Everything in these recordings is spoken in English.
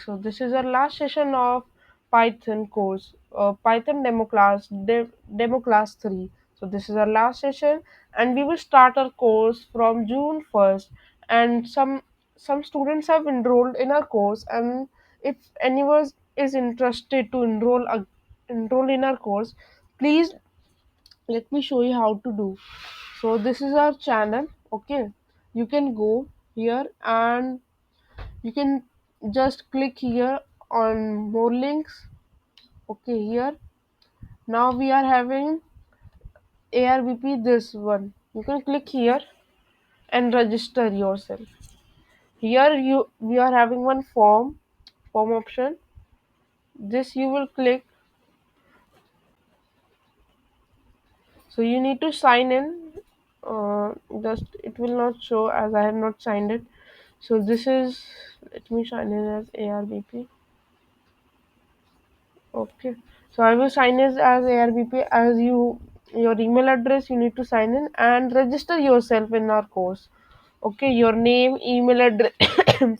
So this is our last session of Python course, Python demo class 3. So this is our last session, and we will start our course from June 1st. And some students have enrolled in our course, and if anyone is interested to enroll in our course, please let me show you how to do. So this is our channel. Okay, you can go here and you can just click here on more links. Okay, here now we are having ARBP, this one. You can click here and register yourself. Here you we are having one form option. This you will click. So you need to sign in. Just it will not show as I have not signed it. So this is, let me sign in as ARBP. Okay. So I will sign as ARBP as your email address you need to sign in and register yourself in our course. Okay, your name, email address,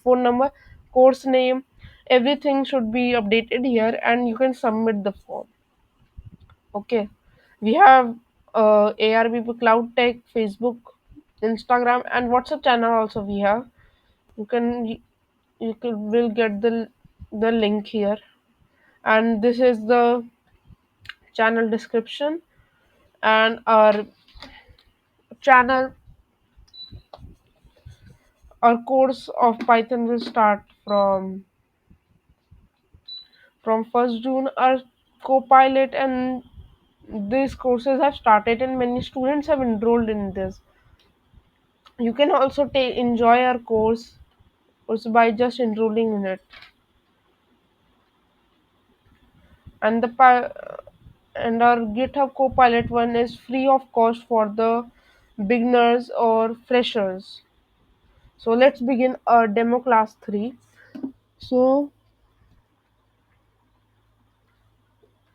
phone number, course name, everything should be updated here and you can submit the form. Okay. We have ARBP Cloud Tech, Facebook, Instagram and WhatsApp channel also we have. You can you can will get the link here, and this is the channel description. And channel our course of Python will start from 1st June. Our co-pilot and these courses have started and many students have enrolled in this. You can also enjoy our course also by just enrolling in it. And and our GitHub Copilot one is free of cost for the beginners or freshers. So let's begin our demo class 3. So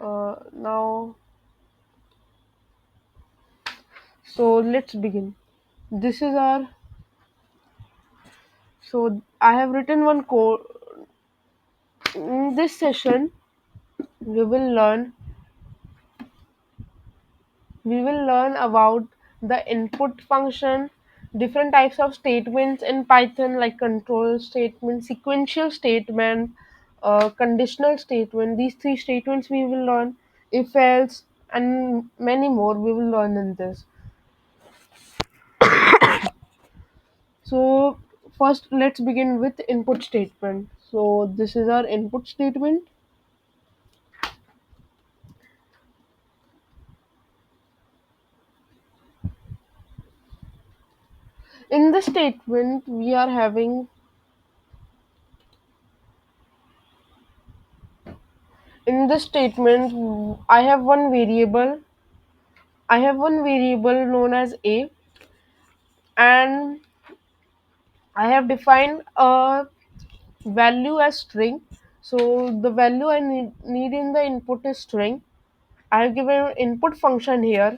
now, so let's begin. This is our, so I have written one code. In this session, we will learn we will learn about the input function, different types of statements in Python like control statement, sequential statement, conditional statement. These three statements we will learn, if else, and many more we will learn in this. So first let's begin with input statement. So this is our input statement. In this statement we are having, in this statement I have one variable known as a, and I have defined a value as string. So the value I need in the input is string. I have given an input function here,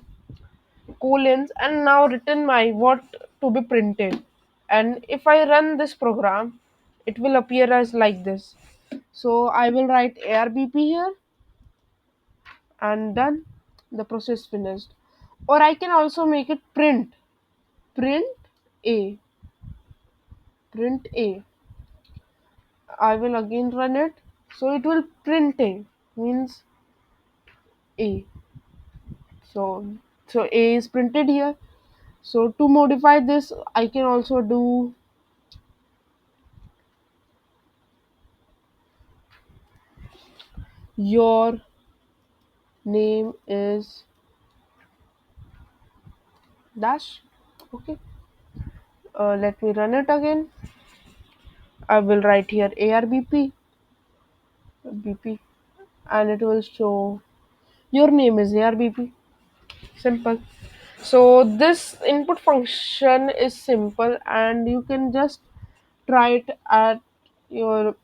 colons, and now written my what to be printed. And if I run this program, it will appear as like this. So I will write ARBP here and done. The process finished. Or I can also make it print a, print a. I will again run it. So it will print a, means a. So a is printed here. So to modify this, I can also do your name is dash. Okay. Let me run it again. I will write here ARBP BP, and it will show your name is ARBP. Simple. So this input function is simple, and you can just try it your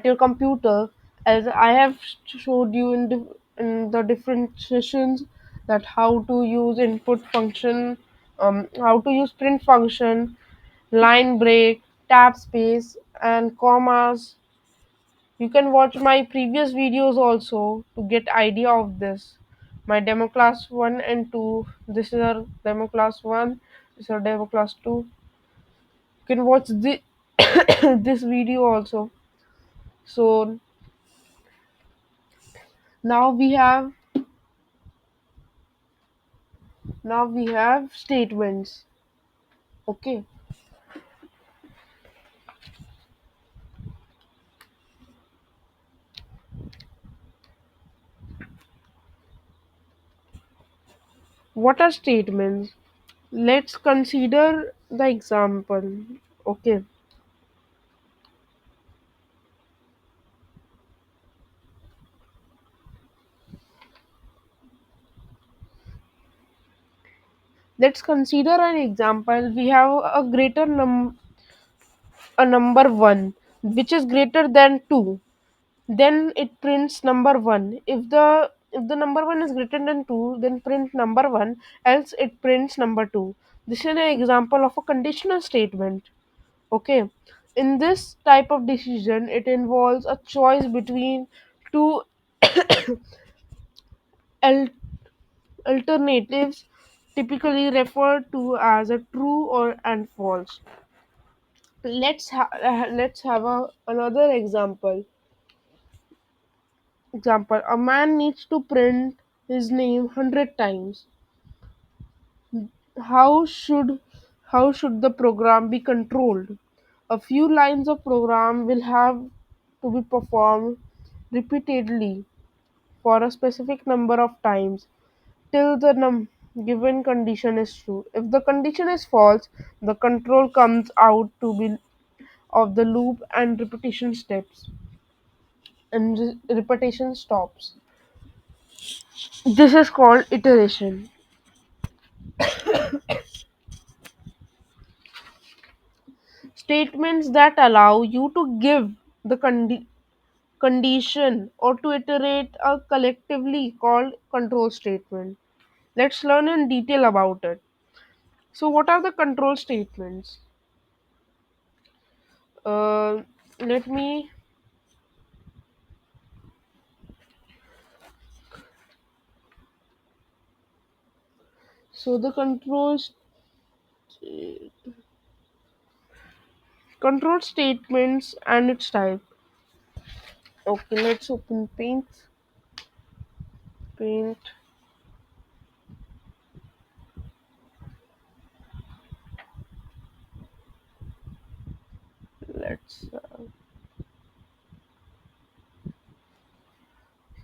your computer, as I have showed you in the different sessions, that how to use input function, how to use print function, line break, tab space, and commas. You can watch my previous videos also to get idea of this. My demo class 1 and 2. This is our demo class 1. This is our demo class 2. You can watch this video also. So now we have statements. Okay. What are statements? Let's consider the example. Okay. Let's consider an example. We have a number 1 which is greater than 2. Then it prints number 1. If the number 1 is greater than 2, then print number 1, else it prints number 2. This is an example of a conditional statement. Okay. In this type of decision, it involves a choice between two al- alternatives, typically referred to as a true or and false. Let's have another example. A man needs to print his name 100 times. How should how should the program be controlled? A few lines of program will have to be performed repeatedly for a specific number of times till the given condition is true. If the condition is false, the control comes out to be of the loop and repetition stops. This is called iteration. Statements that allow you to give the condition or to iterate are collectively called control statement. Let's learn in detail about it. So what are the control statements? Uh, let me so the control statements and its type. Okay, let's open paint. Let's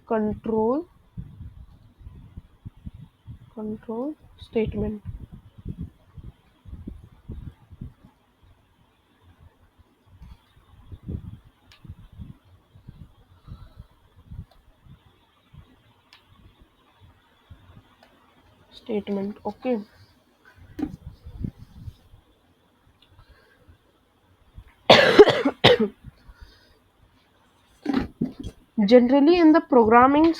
control control statement. Okay. Generally, in the programming,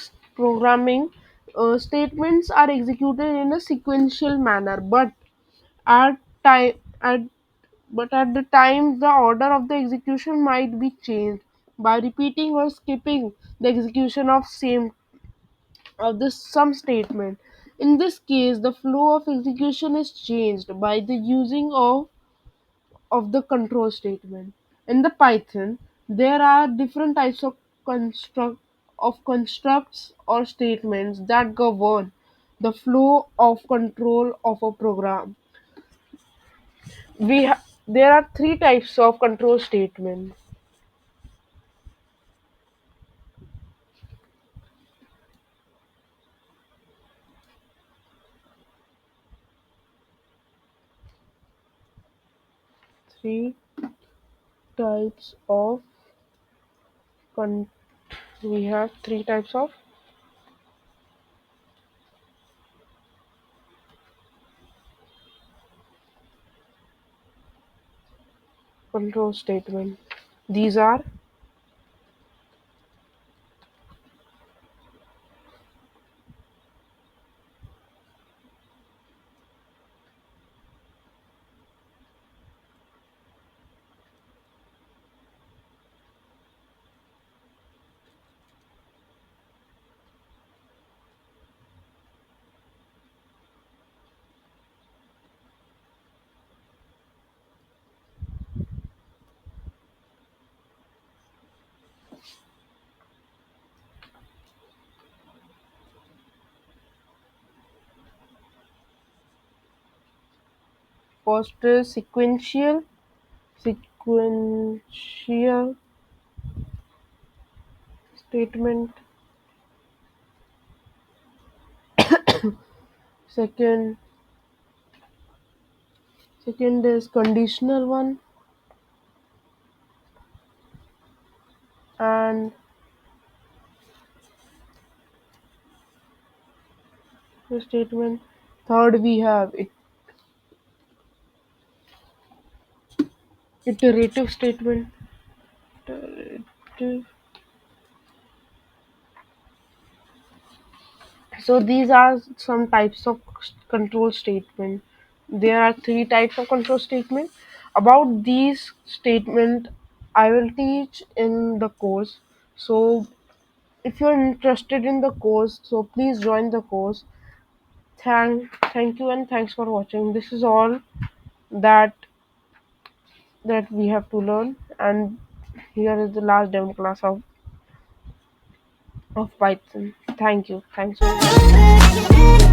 statements are executed in a sequential manner, at time at at the time the order of the execution might be changed by repeating or skipping the execution of this some statement. In this case, the flow of execution is changed by the using of the control statement. In the Python, there are different types of constructs or statements that govern the flow of control of a program. There are three types of control statement. Three types of con- we have three types of control statement. These are First is sequential statement. Second, second is conditional one, and the statement. Third, we have iterative statement. Iterative. So these are some types of control statement. There are three types of control statement. About these statement, I will teach in the course. So if you're interested in the course, so please join the course. Thank you and thanks for watching. This is all that we have to learn, and here is the last demo class of Python. Thank you. Thanks for watching.